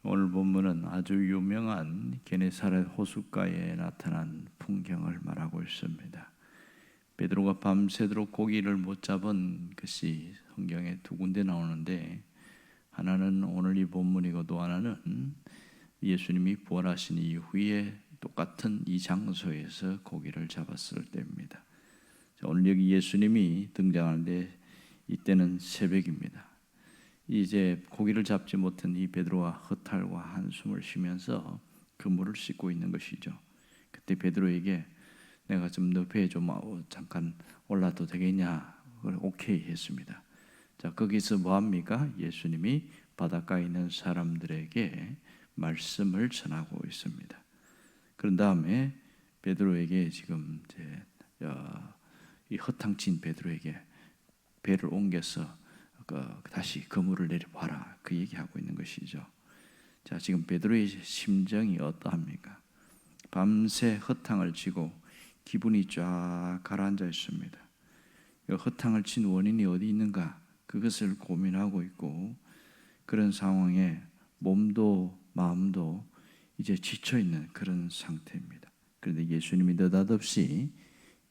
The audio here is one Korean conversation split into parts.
오늘 본문은 아주 유명한 게네사렛 호숫가에 나타난 풍경을 말하고 있습니다. 베드로가 밤새도록 고기를 못 잡은 것이 성경에 두 군데 나오는데, 하나는 오늘 이 본문이고 또 하나는 예수님이 부활하신 이후에 똑같은 이 장소에서 고기를 잡았을 때입니다. 오늘 여기 예수님이 등장하는데 이때는 새벽입니다. 이제 고기를 잡지 못한 이 베드로가 허탈과 한숨을 쉬면서 그물을 씻고 있는 것이죠. 그때 베드로에게 내가 좀 너 배에 좀 잠깐 올라도 되겠냐? 그래, 오케이 했습니다. 자, 거기서 뭐합니까? 예수님이 바닷가에 있는 사람들에게 말씀을 전하고 있습니다. 그런 다음에 베드로에게 지금 이제 이 허탕친 베드로에게 배를 옮겨서 다시 그물을 내려봐라, 그 얘기하고 있는 것이죠. 자, 지금 베드로의 심정이 어떠합니까? 밤새 허탕을 치고 기분이 쫙 가라앉아 있습니다. 허탕을 친 원인이 어디 있는가, 그것을 고민하고 있고, 그런 상황에 몸도 마음도 이제 지쳐있는 그런 상태입니다. 그런데 예수님이 느닷없이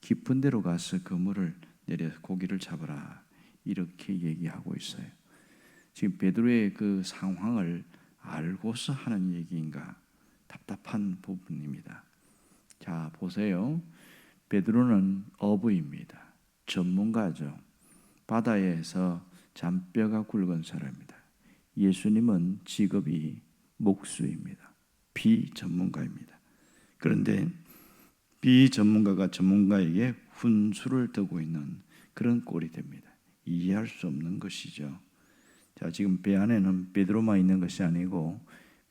깊은 데로 가서 그물을 내려서 고기를 잡으라, 이렇게 얘기하고 있어요. 지금 베드로의 그 상황을 알고서 하는 얘기인가, 답답한 부분입니다. 자, 보세요. 베드로는 어부입니다. 전문가죠. 바다에서 잔뼈가 굵은 사람입니다. 예수님은 직업이 목수입니다. 비전문가입니다. 그런데 비전문가가 전문가에게 훈수를 두고 있는 그런 꼴이 됩니다. 이해할 수 없는 것이죠. 자, 지금 배 안에는 베드로만 있는 것이 아니고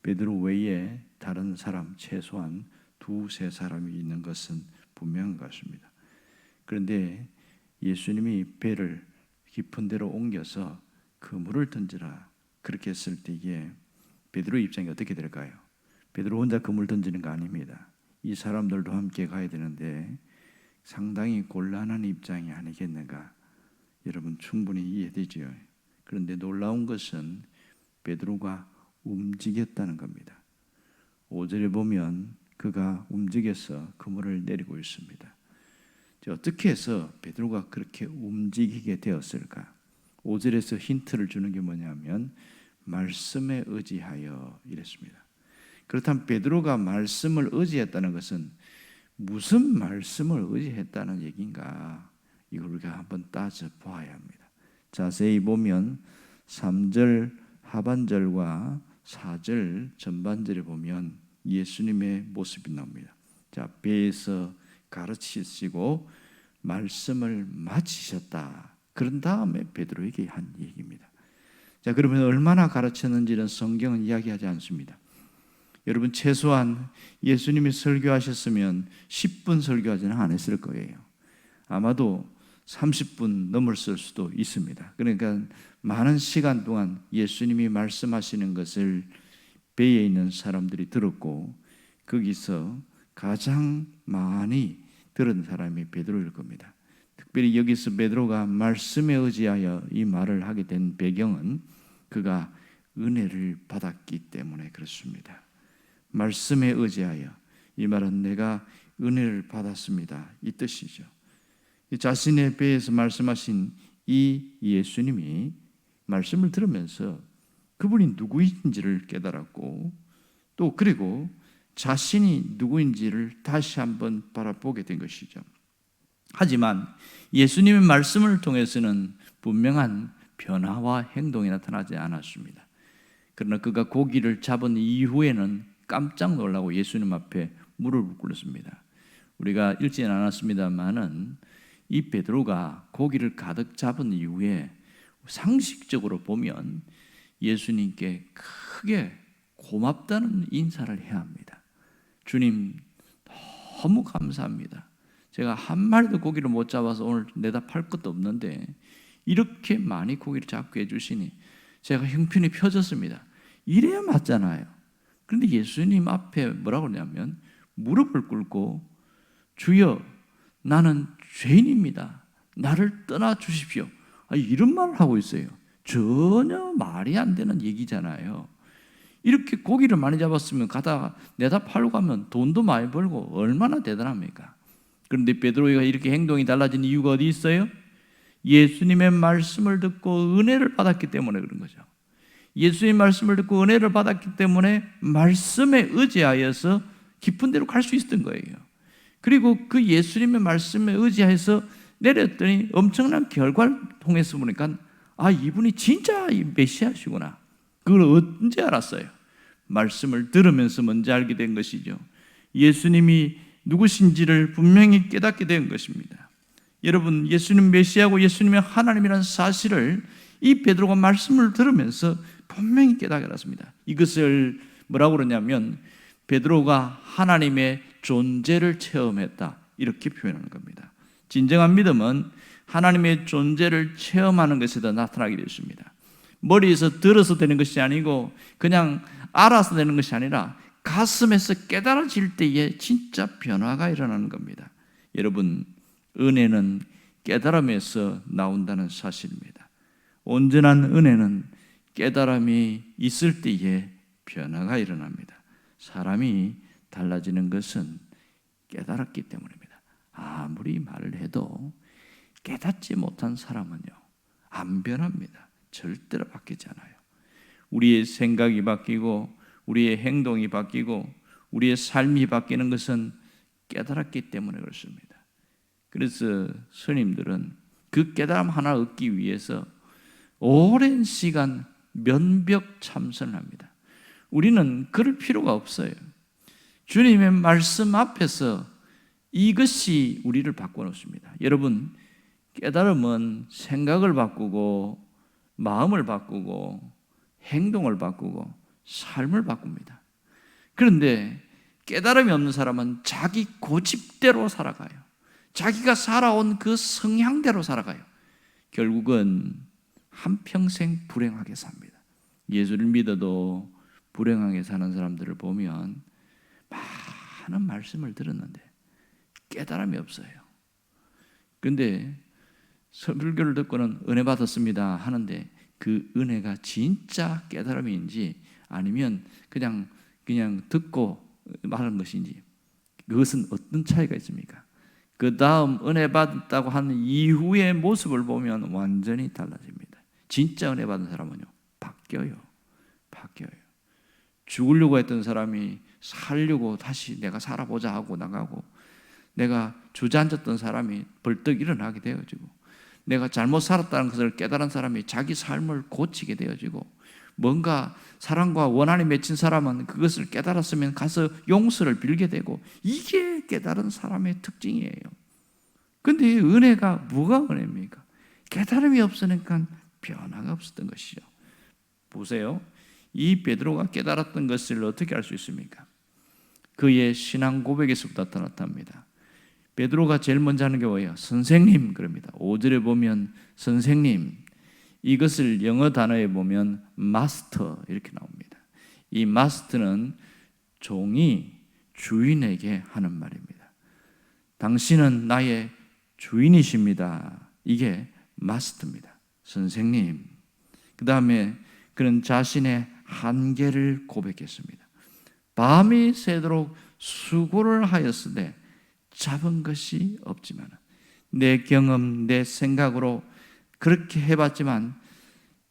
베드로 외에 다른 사람 최소한 두세 사람이 있는 것은 분명한 것입니다. 그런데 예수님이 배를 깊은 데로 옮겨서 그물을 던지라, 그렇게 했을 때에 베드로의 입장이 어떻게 될까요? 베드로 혼자 그물 던지는 거 아닙니다. 이 사람들도 함께 가야 되는데 상당히 곤란한 입장이 아니겠는가, 여러분 충분히 이해되지요. 그런데 놀라운 것은 베드로가 움직였다는 겁니다. 5절에 보면 그가 움직여서 그물을 내리고 있습니다. 어떻게 해서 베드로가 그렇게 움직이게 되었을까? 5절에서 힌트를 주는 게 뭐냐면 말씀에 의지하여 이랬습니다. 그렇다면 베드로가 말씀을 의지했다는 것은 무슨 말씀을 의지했다는 얘기인가? 이걸 우리가 한번 따져봐야 합니다. 자세히 보면 3절 하반절과 4절 전반절에 보면 예수님의 모습이 나옵니다. 자, 배에서 가르치시고 말씀을 마치셨다. 그런 다음에 베드로에게 한 얘기입니다. 자, 그러면 얼마나 가르쳤는지는 성경은 이야기하지 않습니다. 여러분 최소한 예수님이 설교하셨으면 10분 설교하지는 않았을 거예요. 아마도 30분 넘었을 수도 있습니다. 그러니까 많은 시간 동안 예수님이 말씀하시는 것을 배에 있는 사람들이 들었고, 거기서 가장 많이 들은 사람이 베드로일 겁니다. 특별히 여기서 베드로가 말씀에 의지하여 이 말을 하게 된 배경은 그가 은혜를 받았기 때문에 그렇습니다. 말씀에 의지하여, 이 말은 내가 은혜를 받았습니다, 이 뜻이죠. 자신의 배에서 말씀하신 이 예수님이 말씀을 들으면서 그분이 누구인지를 깨달았고, 또 그리고 자신이 누구인지를 다시 한번 바라보게 된 것이죠. 하지만 예수님의 말씀을 통해서는 분명한 변화와 행동이 나타나지 않았습니다. 그러나 그가 고기를 잡은 이후에는 깜짝 놀라고 예수님 앞에 무릎을 꿇었습니다. 우리가 읽지는 않았습니다만은 이 베드로가 고기를 가득 잡은 이후에 상식적으로 보면 예수님께 크게 고맙다는 인사를 해야 합니다. 주님 너무 감사합니다. 제가 한 마리도 고기를 못 잡아서 오늘 내다 팔 것도 없는데 이렇게 많이 고기를 잡게 해주시니 제가 형편이 펴졌습니다. 이래야 맞잖아요. 그런데 예수님 앞에 뭐라고 그러냐면 무릎을 꿇고 주여 나는 죄인입니다. 나를 떠나 주십시오. 이런 말을 하고 있어요. 전혀 말이 안 되는 얘기잖아요. 이렇게 고기를 많이 잡았으면 가다가 내다 팔고 가면 돈도 많이 벌고 얼마나 대단합니까? 그런데 베드로가 이렇게 행동이 달라진 이유가 어디 있어요? 예수님의 말씀을 듣고 은혜를 받았기 때문에 그런 거죠. 예수님의 말씀을 듣고 은혜를 받았기 때문에 말씀에 의지하여서 깊은 데로 갈 수 있었던 거예요. 그리고 그 예수님의 말씀에 의지해서 내렸더니 엄청난 결과를 통해서 보니까 이분이 진짜 이 메시아시구나. 그걸 언제 알았어요? 말씀을 들으면서 먼저 알게 된 것이죠. 예수님이 누구신지를 분명히 깨닫게 된 것입니다. 여러분, 예수님 메시아고 예수님의 하나님이라는 사실을 이 베드로가 말씀을 들으면서 분명히 깨닫게 됐습니다. 이것을 뭐라고 그러냐면 베드로가 하나님의 존재를 체험했다, 이렇게 표현하는 겁니다. 진정한 믿음은 하나님의 존재를 체험하는 것에다 나타나게 되었습니다. 머리에서 들어서 되는 것이 아니고 그냥 알아서 되는 것이 아니라 가슴에서 깨달아질 때에 진짜 변화가 일어나는 겁니다. 여러분, 은혜는 깨달음에서 나온다는 사실입니다. 온전한 은혜는 깨달음이 있을 때에 변화가 일어납니다. 사람이 달라지는 것은 깨달았기 때문입니다. 아무리 말을 해도 깨닫지 못한 사람은요, 안 변합니다. 절대로 바뀌지 않아요. 우리의 생각이 바뀌고 우리의 행동이 바뀌고 우리의 삶이 바뀌는 것은 깨달았기 때문에 그렇습니다. 그래서 스님들은 그 깨달음 하나 얻기 위해서 오랜 시간 면벽 참선을 합니다. 우리는 그럴 필요가 없어요. 주님의 말씀 앞에서 이것이 우리를 바꿔놓습니다. 여러분, 깨달음은 생각을 바꾸고 마음을 바꾸고 행동을 바꾸고 삶을 바꿉니다. 그런데 깨달음이 없는 사람은 자기 고집대로 살아가요. 자기가 살아온 그 성향대로 살아가요. 결국은 한평생 불행하게 삽니다. 예수를 믿어도 불행하게 사는 사람들을 보면 많은 말씀을 들었는데 깨달음이 없어요. 그런데 설교를 듣고는 은혜 받았습니다 하는데 그 은혜가 진짜 깨달음인지 아니면 그냥 듣고 말하는 것인지, 그것은 어떤 차이가 있습니까? 그 다음 은혜 받았다고 하는 이후의 모습을 보면 완전히 달라집니다. 진짜 은혜 받은 사람은요, 바뀌어요. 죽으려고 했던 사람이 살려고 다시 내가 살아보자 하고 나가고, 내가 주저앉았던 사람이 벌떡 일어나게 되어지고, 내가 잘못 살았다는 것을 깨달은 사람이 자기 삶을 고치게 되어지고, 뭔가 사랑과 원한이 맺힌 사람은 그것을 깨달았으면 가서 용서를 빌게 되고, 이게 깨달은 사람의 특징이에요. 그런데 은혜가 뭐가 은혜입니까? 깨달음이 없으니까 변화가 없었던 것이죠. 보세요. 이 베드로가 깨달았던 것을 어떻게 알 수 있습니까? 그의 신앙 고백에서부터 나타납니다. 베드로가 제일 먼저 하는 게 뭐예요? 선생님, 그럽니다. 5절에 보면 선생님, 이것을 영어 단어에 보면 마스터 이렇게 나옵니다. 이 마스터는 종이 주인에게 하는 말입니다. 당신은 나의 주인이십니다. 이게 마스터입니다. 선생님. 그 다음에 그는 자신의 한계를 고백했습니다. 밤이 새도록 수고를 하였으되 잡은 것이 없지만, 내 경험, 내 생각으로 그렇게 해봤지만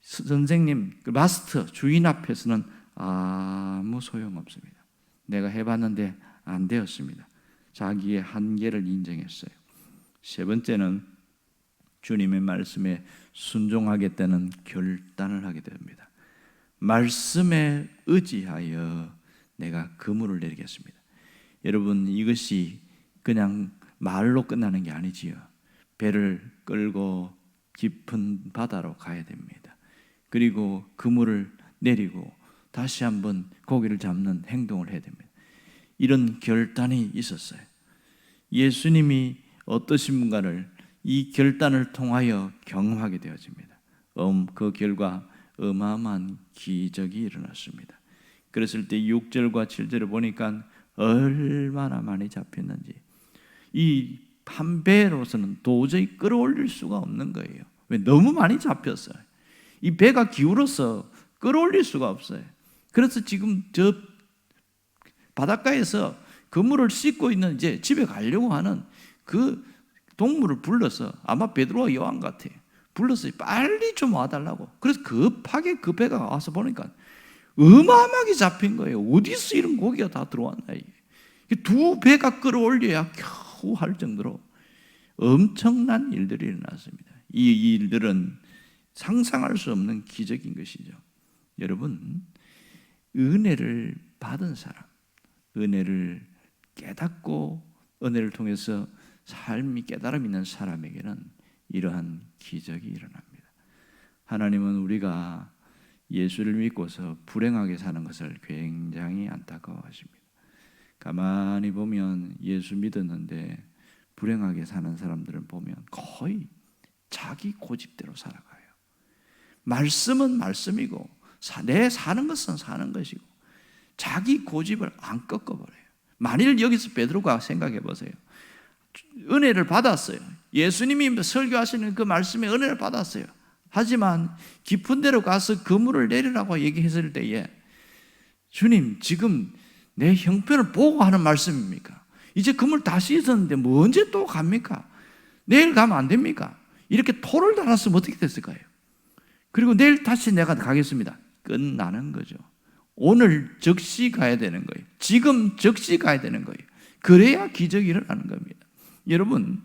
선생님, 마스터, 주인 앞에서는 아무 소용없습니다. 내가 해봤는데 안 되었습니다. 자기의 한계를 인정했어요. 세 번째는 주님의 말씀에 순종하겠다는 결단을 하게 됩니다. 말씀에 의지하여 내가 그물을 내리겠습니다. 여러분, 이것이 그냥 말로 끝나는 게 아니지요. 배를 끌고 깊은 바다로 가야 됩니다. 그리고 그물을 내리고 다시 한번 고기를 잡는 행동을 해야 됩니다. 이런 결단이 있었어요. 예수님이 어떠신 분가를 이 결단을 통하여 경험하게 되어집니다. 그 결과 어마어마한 기적이 일어났습니다. 그랬을 때 6절과 7절을 보니까 얼마나 많이 잡혔는지, 이 한 배로서는 도저히 끌어올릴 수가 없는 거예요. 왜? 너무 많이 잡혔어요. 이 배가 기울어서 끌어올릴 수가 없어요. 그래서 지금 저 바닷가에서 그물을 씻고 있는 이제 집에 가려고 하는 그 동물을 불러서, 아마 베드로와 요한 같아, 불러서 빨리 좀 와달라고. 그래서 급하게 그 배가 와서 보니까 어마어마하게 잡힌 거예요. 어디서 이런 고기가 다 들어왔나. 이게 두 배가 끌어올려야 겨우 할 정도로 엄청난 일들이 일어났습니다. 이 일들은 상상할 수 없는 기적인 것이죠. 여러분, 은혜를 받은 사람, 은혜를 깨닫고 은혜를 통해서 삶이 깨달음 있는 사람에게는 이러한 기적이 일어납니다. 하나님은 우리가 예수를 믿고서 불행하게 사는 것을 굉장히 안타까워하십니다. 가만히 보면 예수 믿었는데 불행하게 사는 사람들을 보면 거의 자기 고집대로 살아가요. 말씀은 말씀이고 내 사는 것은 사는 것이고 자기 고집을 안 꺾어버려요. 만일 여기서 베드로가 생각해 보세요. 은혜를 받았어요. 예수님이 설교하시는 그 말씀에 은혜를 받았어요. 하지만 깊은 데로 가서 그물을 내리라고 얘기했을 때에, 주님 지금 내 형편을 보고 하는 말씀입니까? 이제 그물 다 씻었는데 뭐 언제 또 갑니까? 내일 가면 안 됩니까? 이렇게 토를 달았으면 어떻게 됐을까요? 그리고 내일 다시 내가 가겠습니다. 끝나는 거죠. 오늘 즉시 가야 되는 거예요. 지금 즉시 가야 되는 거예요. 그래야 기적이 일어나는 겁니다. 여러분,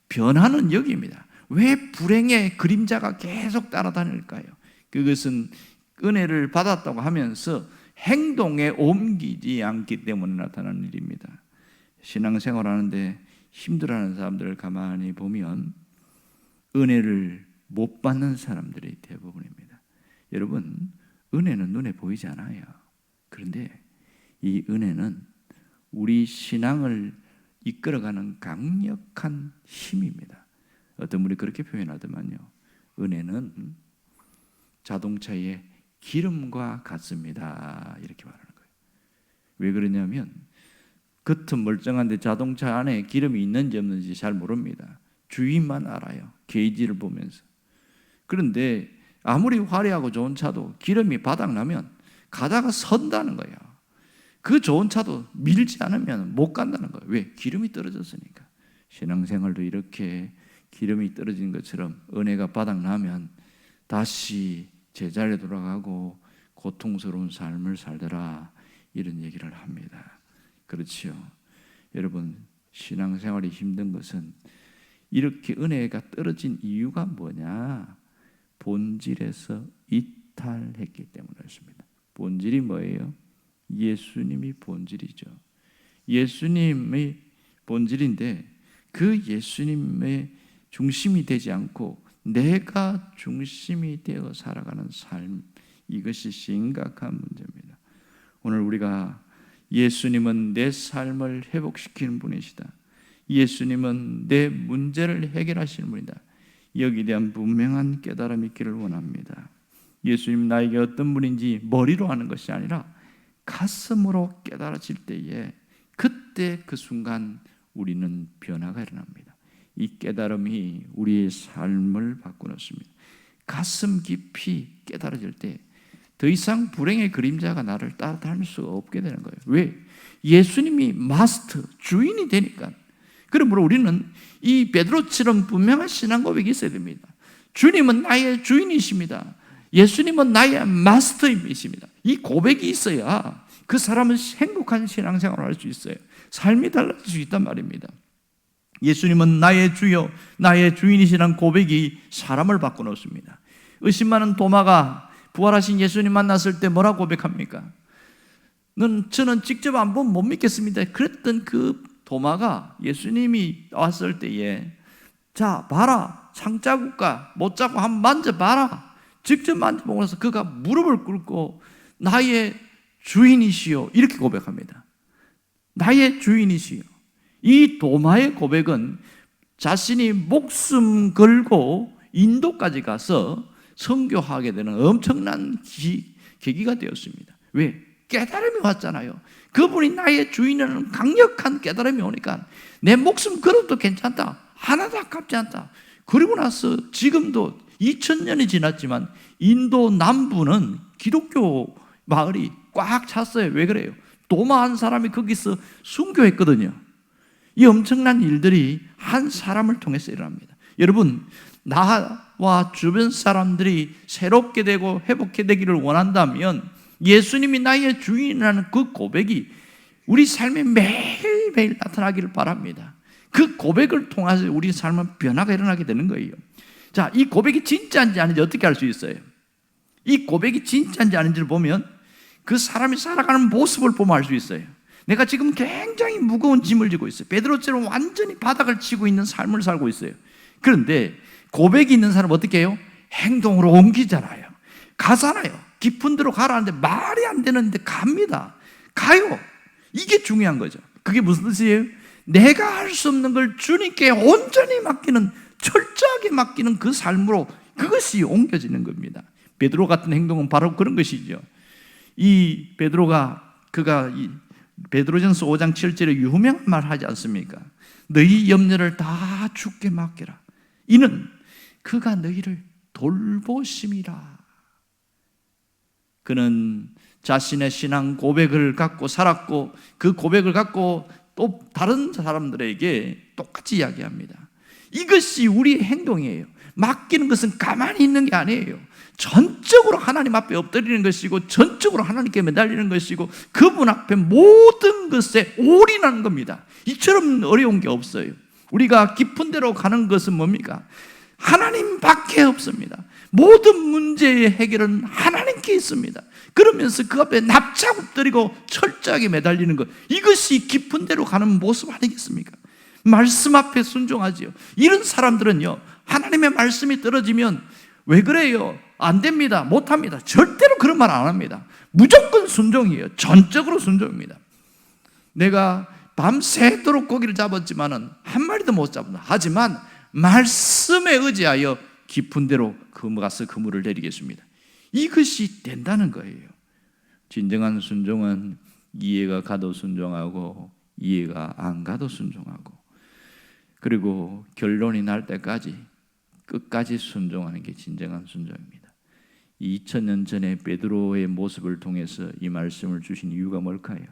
변화는 여기입니다. 왜 불행의 그림자가 계속 따라다닐까요? 그것은 은혜를 받았다고 하면서 행동에 옮기지 않기 때문에 나타나는 일입니다. 신앙생활하는데 힘들어하는 사람들을 가만히 보면 은혜를 못 받는 사람들이 대부분입니다. 여러분, 은혜는 눈에 보이지 않아요. 그런데 이 은혜는 우리 신앙을 이끌어가는 강력한 힘입니다. 어떤 분이 그렇게 표현하더만요. 은혜는 자동차의 기름과 같습니다. 이렇게 말하는 거예요. 왜 그러냐면 겉은 멀쩡한데 자동차 안에 기름이 있는지 없는지 잘 모릅니다. 주인만 알아요. 게이지를 보면서. 그런데 아무리 화려하고 좋은 차도 기름이 바닥나면 가다가 선다는 거예요. 그 좋은 차도 밀지 않으면 못 간다는 거예요. 왜? 기름이 떨어졌으니까. 신앙생활도 이렇게 기름이 떨어진 것처럼 은혜가 바닥나면 다시 제자리에 돌아가고 고통스러운 삶을 살더라, 이런 얘기를 합니다. 그렇지요. 여러분, 신앙생활이 힘든 것은 이렇게 은혜가 떨어진 이유가 뭐냐? 본질에서 이탈했기 때문이었습니다. 본질이 뭐예요? 예수님이 본질이죠. 예수님의 본질인데 그 예수님의 중심이 되지 않고 내가 중심이 되어 살아가는 삶, 이것이 심각한 문제입니다. 오늘 우리가 예수님은 내 삶을 회복시키는 분이시다, 예수님은 내 문제를 해결하시는 분이다, 여기에 대한 분명한 깨달음이 있기를 원합니다. 예수님 나에게 어떤 분인지 머리로 하는 것이 아니라 가슴으로 깨달아질 때에 그때 그 순간 우리는 변화가 일어납니다. 이 깨달음이 우리의 삶을 바꾸었습니다. 가슴 깊이 깨달아질 때 더 이상 불행의 그림자가 나를 따라다닐 수가 없게 되는 거예요. 왜? 예수님이 마스터, 주인이 되니까. 그러므로 우리는 이 베드로처럼 분명한 신앙 고백이 있어야 됩니다. 주님은 나의 주인이십니다. 예수님은 나의 마스터이십니다. 이 고백이 있어야 그 사람은 행복한 신앙생활을 할 수 있어요. 삶이 달라질 수 있단 말입니다. 예수님은 나의 주요, 나의 주인이시라는 고백이 사람을 바꿔놓습니다. 의심 많은 도마가 부활하신 예수님 만났을 때 뭐라고 고백합니까? 저는 직접 안 보면 못 믿겠습니다. 그랬던 그 도마가 예수님이 왔을 때에, 자 봐라, 상자국과 못자국 한번 만져봐라, 직접 만져보고 나서 그가 무릎을 꿇고 나의 주인이시여, 이렇게 고백합니다. 나의 주인이시여. 이 도마의 고백은 자신이 목숨 걸고 인도까지 가서 선교하게 되는 엄청난 계기가 되었습니다. 왜? 깨달음이 왔잖아요. 그분이 나의 주인이라는 강력한 깨달음이 오니까 내 목숨 걸어도 괜찮다, 하나도 아깝지 않다. 그리고 나서 지금도 2000년이 지났지만 인도 남부는 기독교 마을이 꽉 찼어요. 왜 그래요? 도마 한 사람이 거기서 순교했거든요. 이 엄청난 일들이 한 사람을 통해서 일어납니다. 여러분, 나와 주변 사람들이 새롭게 되고 회복해 되기를 원한다면 예수님이 나의 주인이라는 그 고백이 우리 삶에 매일매일 나타나기를 바랍니다. 그 고백을 통해서 우리 삶은 변화가 일어나게 되는 거예요. 자, 이 고백이 진짜인지 아닌지 어떻게 알 수 있어요? 이 고백이 진짜인지 아닌지를 보면 그 사람이 살아가는 모습을 보면 알 수 있어요. 내가 지금 굉장히 무거운 짐을 지고 있어요. 베드로처럼 완전히 바닥을 치고 있는 삶을 살고 있어요. 그런데 고백이 있는 사람은 어떻게 해요? 행동으로 옮기잖아요. 가잖아요. 깊은 데로 가라는데 말이 안 되는데 갑니다. 가요. 이게 중요한 거죠. 그게 무슨 뜻이에요? 내가 할 수 없는 걸 주님께 온전히 맡기는, 철저하게 맡기는 그 삶으로 그것이 옮겨지는 겁니다. 베드로 같은 행동은 바로 그런 것이죠. 이 베드로가 베드로전서 5장 7절에 유명한 말 하지 않습니까? 너희 염려를 다 주께 맡겨라. 이는 그가 너희를 돌보심이라. 그는 자신의 신앙 고백을 갖고 살았고 그 고백을 갖고 또 다른 사람들에게 똑같이 이야기합니다. 이것이 우리의 행동이에요. 맡기는 것은 가만히 있는 게 아니에요. 전적으로 하나님 앞에 엎드리는 것이고 전적으로 하나님께 매달리는 것이고 그분 앞에 모든 것에 올인하는 겁니다. 이처럼 어려운 게 없어요. 우리가 깊은 데로 가는 것은 뭡니까? 하나님밖에 없습니다. 모든 문제의 해결은 하나님께 있습니다. 그러면서 그 앞에 납작 엎드리고 철저하게 매달리는 것, 이것이 깊은 데로 가는 모습 아니겠습니까? 말씀 앞에 순종하지요. 이런 사람들은요, 하나님의 말씀이 떨어지면 왜 그래요? 안 됩니다. 못합니다. 절대로 그런 말 안 합니다. 무조건 순종이에요. 전적으로 순종입니다. 내가 밤새도록 고기를 잡았지만은 한 마리도 못 잡는다. 하지만 말씀에 의지하여 깊은 데로 가서 그물을 내리겠습니다. 이것이 된다는 거예요. 진정한 순종은 이해가 가도 순종하고 이해가 안 가도 순종하고 그리고 결론이 날 때까지 끝까지 순종하는 게 진정한 순종입니다. 2000년 전에 베드로의 모습을 통해서 이 말씀을 주신 이유가 뭘까요?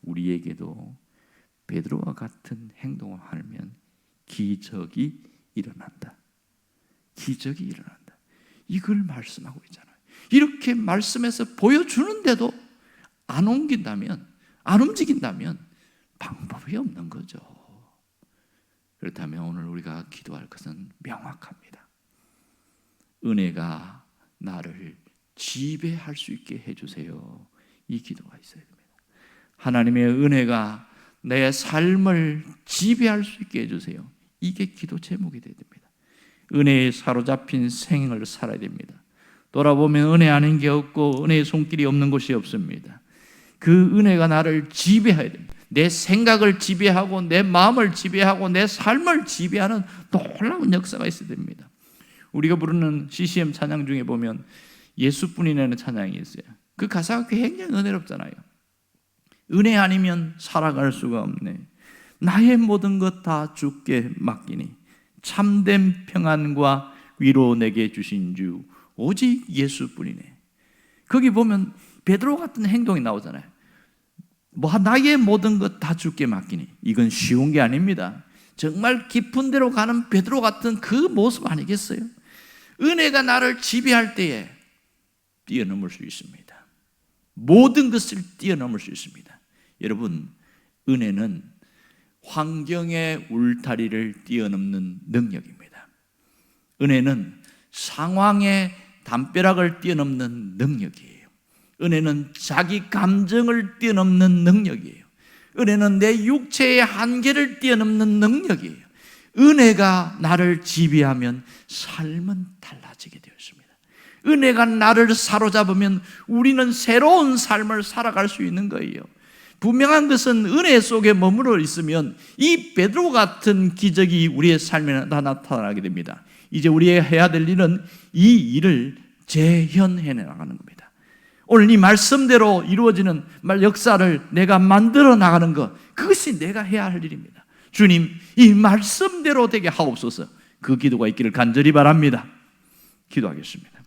우리에게도 베드로와 같은 행동을 하면 기적이 일어난다. 기적이 일어난다. 이걸 말씀하고 있잖아요. 이렇게 말씀해서 보여주는데도 안 옮긴다면, 안 움직인다면 방법이 없는 거죠. 그렇다면 오늘 우리가 기도할 것은 명확합니다. 은혜가 나를 지배할 수 있게 해주세요. 이 기도가 있어야 됩니다. 하나님의 은혜가 내 삶을 지배할 수 있게 해주세요. 이게 기도 제목이 되어야 됩니다. 은혜에 사로잡힌 생을 살아야 됩니다. 돌아보면 은혜 아닌 게 없고 은혜의 손길이 없는 곳이 없습니다. 그 은혜가 나를 지배해야 됩니다. 내 생각을 지배하고 내 마음을 지배하고 내 삶을 지배하는 놀라운 역사가 있어야 됩니다. 우리가 부르는 CCM 찬양 중에 보면 예수뿐이라는 찬양이 있어요. 그 가사가 굉장히 은혜롭잖아요. 은혜 아니면 살아갈 수가 없네. 나의 모든 것 다 주께 맡기니 참된 평안과 위로 내게 주신 주 오직 예수뿐이네. 거기 보면 베드로 같은 행동이 나오잖아요. 나의 모든 것 다 주께 맡기니. 이건 쉬운 게 아닙니다. 정말 깊은 데로 가는 베드로 같은 그 모습 아니겠어요? 은혜가 나를 지배할 때에 뛰어넘을 수 있습니다. 모든 것을 뛰어넘을 수 있습니다. 여러분, 은혜는 환경의 울타리를 뛰어넘는 능력입니다. 은혜는 상황의 담벼락을 뛰어넘는 능력이에요. 은혜는 자기 감정을 뛰어넘는 능력이에요. 은혜는 내 육체의 한계를 뛰어넘는 능력이에요. 은혜가 나를 지배하면 삶은 달라지게 되었습니다. 은혜가 나를 사로잡으면 우리는 새로운 삶을 살아갈 수 있는 거예요. 분명한 것은 은혜 속에 머물러 있으면 이 베드로 같은 기적이 우리의 삶에 나타나게 됩니다. 이제 우리가 해야 될 일은 이 일을 재현해 나가는 겁니다. 오늘 이 말씀대로 이루어지는 역사를 내가 만들어 나가는 것, 그것이 내가 해야 할 일입니다. 주님, 이 말씀대로 되게 하옵소서. 그 기도가 있기를 간절히 바랍니다. 기도하겠습니다.